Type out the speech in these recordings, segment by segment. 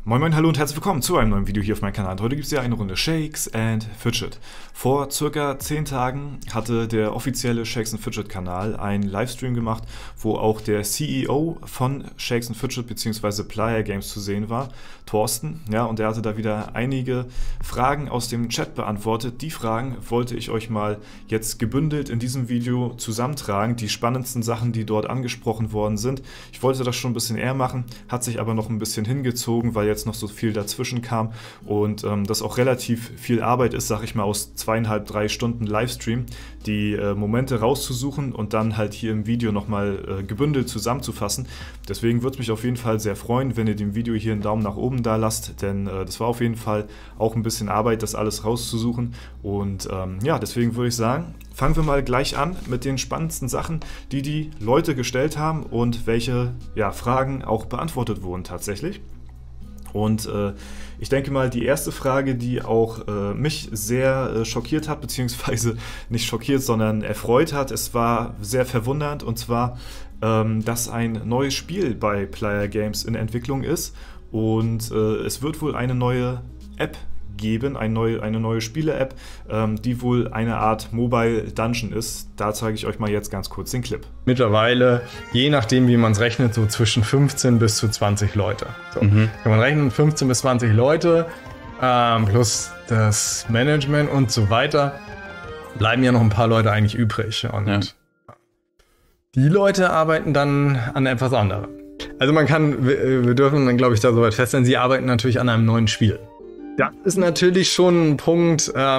Moin Moin, hallo und herzlich willkommen zu einem neuen Video hier auf meinem Kanal. Heute gibt es ja eine Runde Shakes and Fidget. Vor circa 10 Tagen hatte der offizielle Shakes and Fidget Kanal einen Livestream gemacht, wo auch der CEO von Shakes and Fidget bzw. Player Games zu sehen war, Thorsten. Ja, und er hatte da wieder einige Fragen aus dem Chat beantwortet. Die Fragen wollte ich euch mal jetzt gebündelt in diesem Video zusammentragen. Die spannendsten Sachen, die dort angesprochen worden sind. Ich wollte das schon ein bisschen eher machen, hat sich aber noch ein bisschen hingezogen, weil jetzt noch so viel dazwischen kam und das auch relativ viel Arbeit ist, sag ich mal, aus 2,5, 3 Stunden Livestream, die Momente rauszusuchen und dann halt hier im Video nochmal gebündelt zusammenzufassen. Deswegen würde es mich auf jeden Fall sehr freuen, wenn ihr dem Video hier einen Daumen nach oben da lasst, denn das war auf jeden Fall auch ein bisschen Arbeit, das alles rauszusuchen und ja, deswegen würde ich sagen, fangen wir mal gleich an mit den spannendsten Sachen, die die Leute gestellt haben und welche Fragen auch beantwortet wurden tatsächlich. Und ich denke mal, die erste Frage, die auch mich sehr schockiert hat, beziehungsweise nicht schockiert, sondern erfreut hat, es war sehr verwundernd, und zwar, dass ein neues Spiel bei Player Games in Entwicklung ist und es wird wohl eine neue App geben, eine neue Spiele-App, die wohl eine Art Mobile Dungeon ist. Da zeige ich euch mal jetzt ganz kurz den Clip. Mittlerweile, je nachdem wie man es rechnet, so zwischen 15 bis zu 20 Leute. So. Wenn man rechnet, 15 bis 20 Leute plus das Management und so weiter, bleiben ja noch ein paar Leute eigentlich übrig. Und die Leute arbeiten dann an etwas anderem. Also wir dürfen dann, glaube ich, da soweit feststellen, sie arbeiten natürlich an einem neuen Spiel. Das ist natürlich schon ein Punkt, da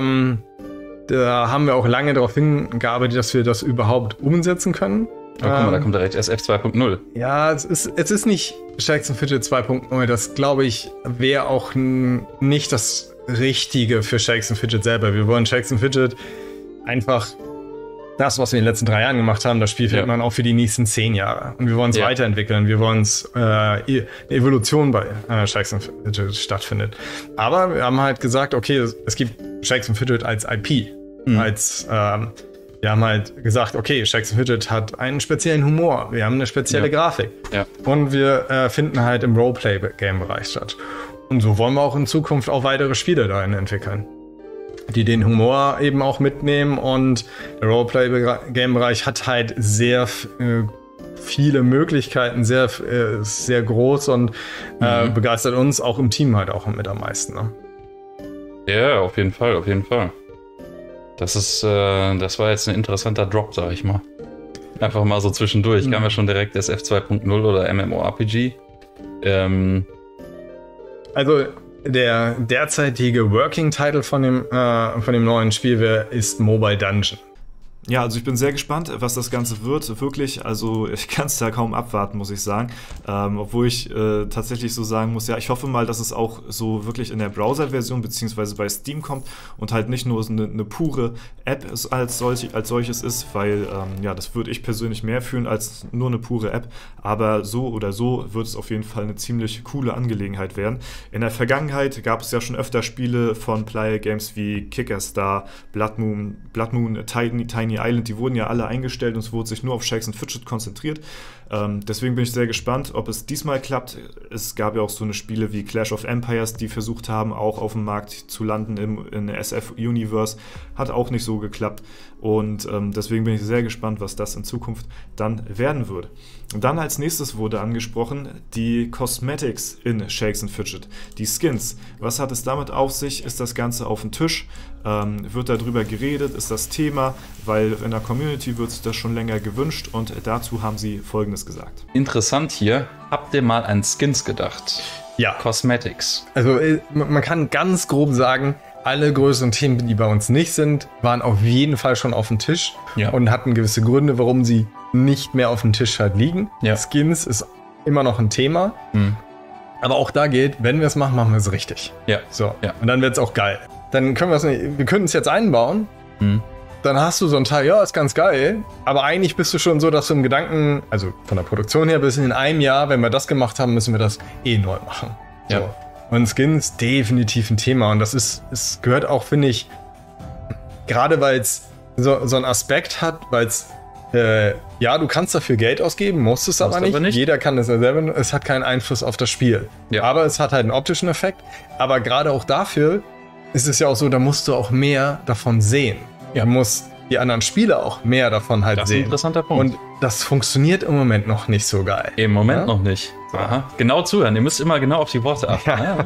haben wir auch lange darauf hingearbeitet, dass wir das überhaupt umsetzen können. Oh, guck mal, da kommt direkt SF 2.0. Ja, es ist nicht Shakes and Fidget 2.0, das glaube ich wäre auch nicht das Richtige für Shakes and Fidget selber. Wir wollen Shakes and Fidget einfach das, was wir in den letzten 3 Jahren gemacht haben, das Spiel findet man auch für die nächsten 10 Jahre. Und wir wollen es weiterentwickeln. Wir wollen es eine Evolution bei Shakes and Fidget stattfindet. Aber wir haben halt gesagt, okay, es gibt Shakes and Fidget als IP. Wir haben halt gesagt, okay, Shakes and Fidget hat einen speziellen Humor. Wir haben eine spezielle Grafik. Ja. Und wir finden halt im Roleplay-Game-Bereich statt. Und so wollen wir auch in Zukunft auch weitere Spiele dahin entwickeln, die den Humor eben auch mitnehmen, und der Roleplay-Game-Bereich hat halt sehr viele Möglichkeiten, sehr groß, und begeistert uns auch im Team halt auch mit am meisten. Ne? Ja, auf jeden Fall, auf jeden Fall. Das war jetzt ein interessanter Drop, sag ich mal. Einfach mal so zwischendurch. Kam ja schon direkt SF 2.0 oder MMORPG. Also der derzeitige Working Title von dem neuen Spiel ist Mobile Dungeon. Ja, also ich bin sehr gespannt, was das Ganze wird. Wirklich, also ich kann es da kaum abwarten, muss ich sagen. Obwohl ich tatsächlich so sagen muss, ja, ich hoffe mal, dass es auch so wirklich in der Browser-Version beziehungsweise bei Steam kommt und halt nicht nur eine pure App als solches ist, weil ja, das würde ich persönlich mehr fühlen als nur eine pure App. Aber so oder so wird es auf jeden Fall eine ziemlich coole Angelegenheit werden. In der Vergangenheit gab es ja schon öfter Spiele von Player Games wie Kickerstar, Blood Moon, Tiny Island, die wurden ja alle eingestellt und es wurde sich nur auf Shakes and Fidget konzentriert. Deswegen bin ich sehr gespannt, ob es diesmal klappt. Es gab ja auch so eine Spiele wie Clash of Empires, die versucht haben, auch auf dem Markt zu landen in der SF-Universe. Hat auch nicht so geklappt. Und deswegen bin ich sehr gespannt, was das in Zukunft dann werden wird. Und dann als nächstes wurde angesprochen die Cosmetics in Shakes and Fidget. Die Skins. Was hat es damit auf sich? Ist das Ganze auf dem Tisch? Wird darüber geredet? Ist das Thema? Weil in der Community wird sich das schon länger gewünscht, und dazu haben sie Folgendes gesagt. Interessant hier. Habt ihr mal an Skins gedacht? Ja. Cosmetics. Also man kann ganz grob sagen, alle größeren Themen, die bei uns nicht sind, waren auf jeden Fall schon auf dem Tisch und hatten gewisse Gründe, warum sie nicht mehr auf dem Tisch halt liegen. Ja. Skins ist immer noch ein Thema. Aber auch da gilt, wenn wir es machen, machen wir es richtig. Ja. So. Ja. Und dann wird es auch geil. Dann können wir können es jetzt einbauen. Dann hast du so ein Teil, ja, ist ganz geil. Aber eigentlich bist du schon so, dass du im Gedanken, also von der Produktion her, bis in einem Jahr, wenn wir das gemacht haben, müssen wir das neu machen. So. Ja. Und Skins definitiv ein Thema. Und es gehört auch, finde ich, gerade weil es so einen Aspekt hat, weil es ja, du kannst dafür Geld ausgeben, musst es aber nicht. Jeder kann das ja selber. Es hat keinen Einfluss auf das Spiel. Ja. Aber es hat halt einen optischen Effekt. Aber gerade auch dafür ist es ja auch so, da musst du auch mehr davon sehen. Ja. Du musst die anderen Spieler auch mehr davon halt sehen. Das ist ein interessanter Punkt. Und das funktioniert im Moment noch nicht so geil. Im Moment noch nicht. Aha. Genau zuhören. Ihr müsst immer genau auf die Worte achten. Ja.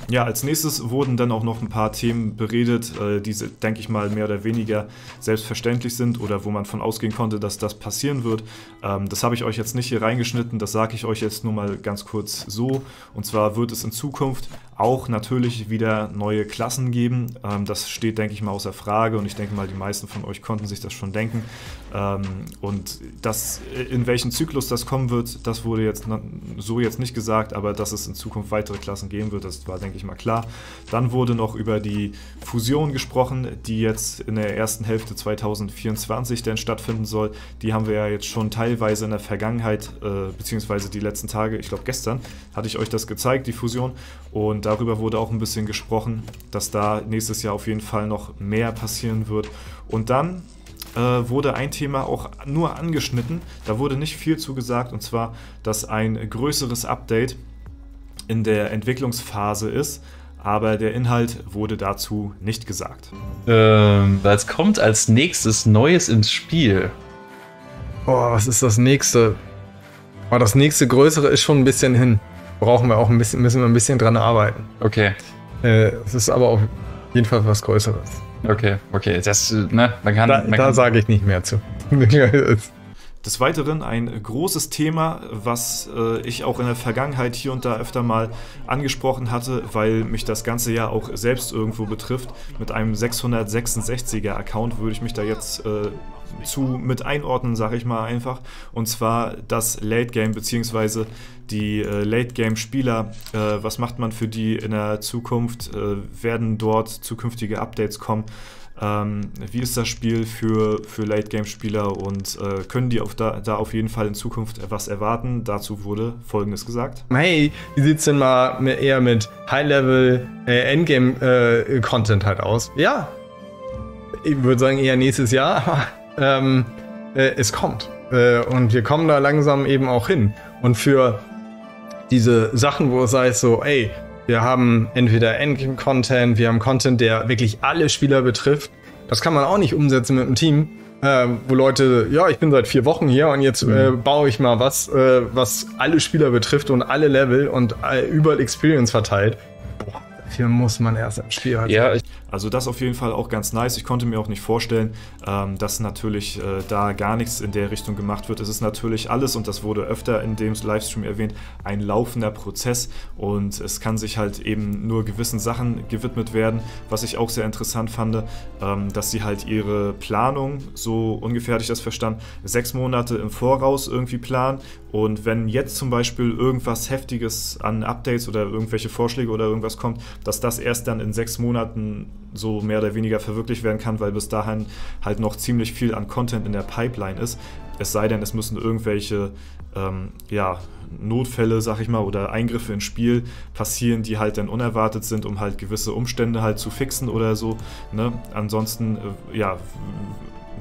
Ja, als nächstes wurden dann auch noch ein paar Themen beredet, die, denke ich mal, mehr oder weniger selbstverständlich sind oder wo man von ausgehen konnte, dass das passieren wird. Das habe ich euch jetzt nicht hier reingeschnitten, das sage ich euch jetzt nur mal ganz kurz so. Und zwar wird es in Zukunft auch natürlich wieder neue Klassen geben. Das steht, denke ich mal, außer Frage und ich denke mal, die meisten von euch konnten sich das schon denken. Und das, in welchen Zyklus das kommen wird, das wurde jetzt so jetzt nicht gesagt, aber dass es in Zukunft weitere Klassen geben wird, das war, denke ich mal, klar. Dann wurde noch über die Fusion gesprochen, die jetzt in der ersten Hälfte 2024 denn stattfinden soll. Die haben wir ja jetzt schon teilweise in der Vergangenheit, beziehungsweise die letzten Tage, ich glaube gestern, hatte ich euch das gezeigt, die Fusion. Und darüber wurde auch ein bisschen gesprochen, dass da nächstes Jahr auf jeden Fall noch mehr passieren wird. Und dann wurde ein Thema auch nur angeschnitten, da wurde nicht viel zu gesagt, und zwar, dass ein größeres Update in der Entwicklungsphase ist, aber der Inhalt wurde dazu nicht gesagt. Was kommt als nächstes Neues ins Spiel? Boah, was ist das nächste? Oh, das nächste größere ist schon ein bisschen hin. Brauchen wir auch ein bisschen, müssen wir ein bisschen dran arbeiten. Okay. Es ist aber auf jeden Fall was Größeres. Okay. Das, ne, da sage ich nicht mehr zu. Des Weiteren ein großes Thema, was ich auch in der Vergangenheit hier und da öfter mal angesprochen hatte, weil mich das Ganze ja auch selbst irgendwo betrifft. Mit einem 666er Account würde ich mich da jetzt mit einordnen, sage ich mal einfach. Und zwar das Late Game bzw. die Late Game Spieler. Was macht man für die in der Zukunft? Werden dort zukünftige Updates kommen? Wie ist das Spiel für Late-Game-Spieler und können die da auf jeden Fall in Zukunft was erwarten? Dazu wurde Folgendes gesagt. Hey, wie sieht es denn mal eher mit High-Level Endgame-Content halt aus? Ja, ich würde sagen eher nächstes Jahr, aber es kommt. Und wir kommen da langsam eben auch hin. Und für diese Sachen, wo es heißt so, ey, wir haben entweder Endgame-Content, wir haben Content, der wirklich alle Spieler betrifft. Das kann man auch nicht umsetzen mit einem Team, wo Leute, ja, ich bin seit 4 Wochen hier und jetzt baue ich mal was alle Spieler betrifft und alle Level und überall Experience verteilt. Boah, dafür muss man erst im Spiel halt. Ja, also das auf jeden Fall auch ganz nice. Ich konnte mir auch nicht vorstellen, dass natürlich da gar nichts in der Richtung gemacht wird. Es ist natürlich alles, und das wurde öfter in dem Livestream erwähnt, ein laufender Prozess und es kann sich halt eben nur gewissen Sachen gewidmet werden. Was ich auch sehr interessant fand, dass sie halt ihre Planung, so ungefähr hatte ich das verstanden, 6 Monate im Voraus irgendwie planen. Und wenn jetzt zum Beispiel irgendwas Heftiges an Updates oder irgendwelche Vorschläge oder irgendwas kommt, dass das erst dann in 6 Monaten so mehr oder weniger verwirklicht werden kann, weil bis dahin halt noch ziemlich viel an Content in der Pipeline ist. Es sei denn, es müssen irgendwelche Notfälle, sag ich mal, oder Eingriffe ins Spiel passieren, die halt dann unerwartet sind, um halt gewisse Umstände halt zu fixen oder so. Ne? Ansonsten,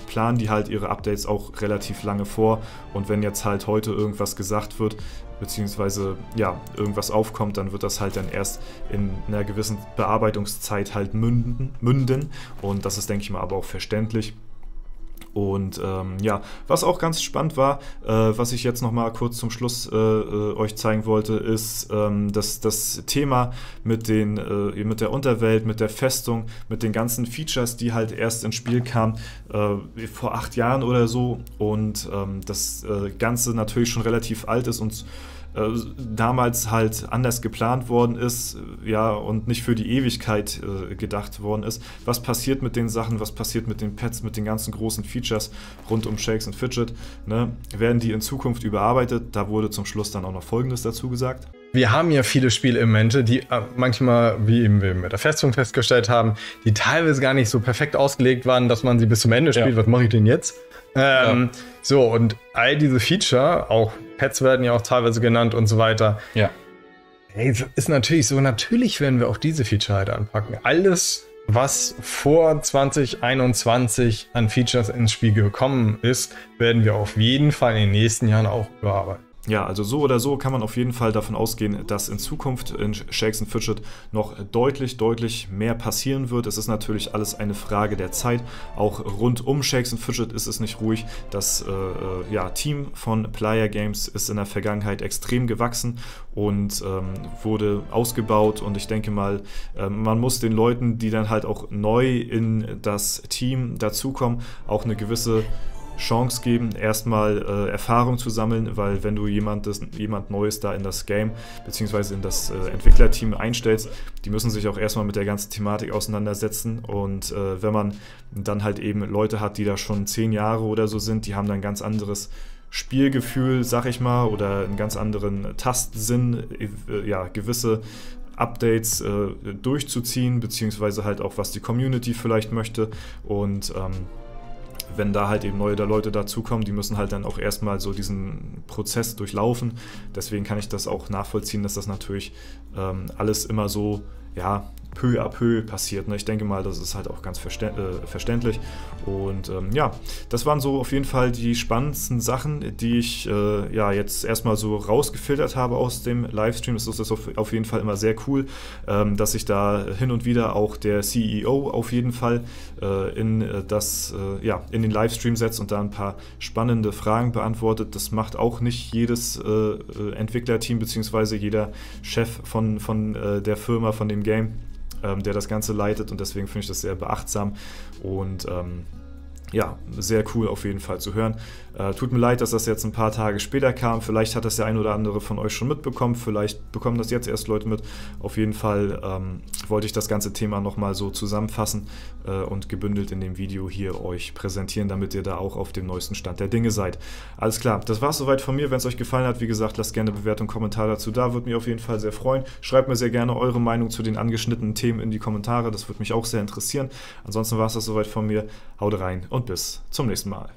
planen die halt ihre Updates auch relativ lange vor, und wenn jetzt halt heute irgendwas gesagt wird, beziehungsweise irgendwas aufkommt, dann wird das halt dann erst in einer gewissen Bearbeitungszeit halt münden, und das ist, denke ich mal, aber auch verständlich. Und was auch ganz spannend war, was ich jetzt noch mal kurz zum Schluss euch zeigen wollte, ist das Thema mit der Unterwelt, mit der Festung, mit den ganzen Features, die halt erst ins Spiel kamen vor 8 Jahren oder so, und das Ganze natürlich schon relativ alt ist und damals halt anders geplant worden ist, und nicht für die Ewigkeit gedacht worden ist. Was passiert mit den Sachen, was passiert mit den Pets, mit den ganzen großen Features rund um Shakes and Fidget, ne? Werden die in Zukunft überarbeitet? Da wurde zum Schluss dann auch noch Folgendes dazu gesagt. Wir haben ja viele Spielelemente, die manchmal, wie eben wir mit der Festung festgestellt haben, die teilweise gar nicht so perfekt ausgelegt waren, dass man sie bis zum Ende spielt. Ja. Was mache ich denn jetzt? So, und all diese Feature, auch Pets werden ja auch teilweise genannt und so weiter. Ja. Hey, ist natürlich so, natürlich werden wir auch diese Feature halt anpacken. Alles was vor 2021 an Features ins Spiel gekommen ist, werden wir auf jeden Fall in den nächsten Jahren auch überarbeiten. Ja, also so oder so kann man auf jeden Fall davon ausgehen, dass in Zukunft in Shakes & Fidget noch deutlich mehr passieren wird. Es ist natürlich alles eine Frage der Zeit. Auch rund um Shakes & Fidget ist es nicht ruhig. Das Team von Playa Games ist in der Vergangenheit extrem gewachsen und wurde ausgebaut. Und ich denke mal, man muss den Leuten, die dann halt auch neu in das Team dazukommen, auch eine gewisse Chance geben, erstmal Erfahrung zu sammeln, weil wenn du jemand Neues da in das Game bzw. in das Entwicklerteam einstellst, die müssen sich auch erstmal mit der ganzen Thematik auseinandersetzen und wenn man dann halt eben Leute hat, die da schon 10 Jahre oder so sind, die haben dann ein ganz anderes Spielgefühl, sag ich mal, oder einen ganz anderen Tastsinn, gewisse Updates durchzuziehen, beziehungsweise halt auch, was die Community vielleicht möchte und wenn da halt eben neue Leute dazukommen, die müssen halt dann auch erstmal so diesen Prozess durchlaufen. Deswegen kann ich das auch nachvollziehen, dass das natürlich alles immer so, ja, peu à peu passiert. Ne? Ich denke mal, das ist halt auch ganz verständlich. Und das waren so auf jeden Fall die spannendsten Sachen, die ich jetzt erstmal so rausgefiltert habe aus dem Livestream. Das ist auf jeden Fall immer sehr cool, dass sich da hin und wieder auch der CEO auf jeden Fall in den Livestream setzt und da ein paar spannende Fragen beantwortet. Das macht auch nicht jedes Entwicklerteam bzw. jeder Chef von der Firma, von dem Game, der das Ganze leitet und deswegen finde ich das sehr beachtsam und sehr cool auf jeden Fall zu hören. Tut mir leid, dass das jetzt ein paar Tage später kam. Vielleicht hat das der ein oder andere von euch schon mitbekommen. Vielleicht bekommen das jetzt erst Leute mit. Auf jeden Fall wollte ich das ganze Thema nochmal so zusammenfassen und gebündelt in dem Video hier euch präsentieren, damit ihr da auch auf dem neuesten Stand der Dinge seid. Alles klar, das war es soweit von mir. Wenn es euch gefallen hat, wie gesagt, lasst gerne eine Bewertung, Kommentar dazu da. Würde mich auf jeden Fall sehr freuen. Schreibt mir sehr gerne eure Meinung zu den angeschnittenen Themen in die Kommentare. Das würde mich auch sehr interessieren. Ansonsten war es das soweit von mir. Haut rein und bis zum nächsten Mal.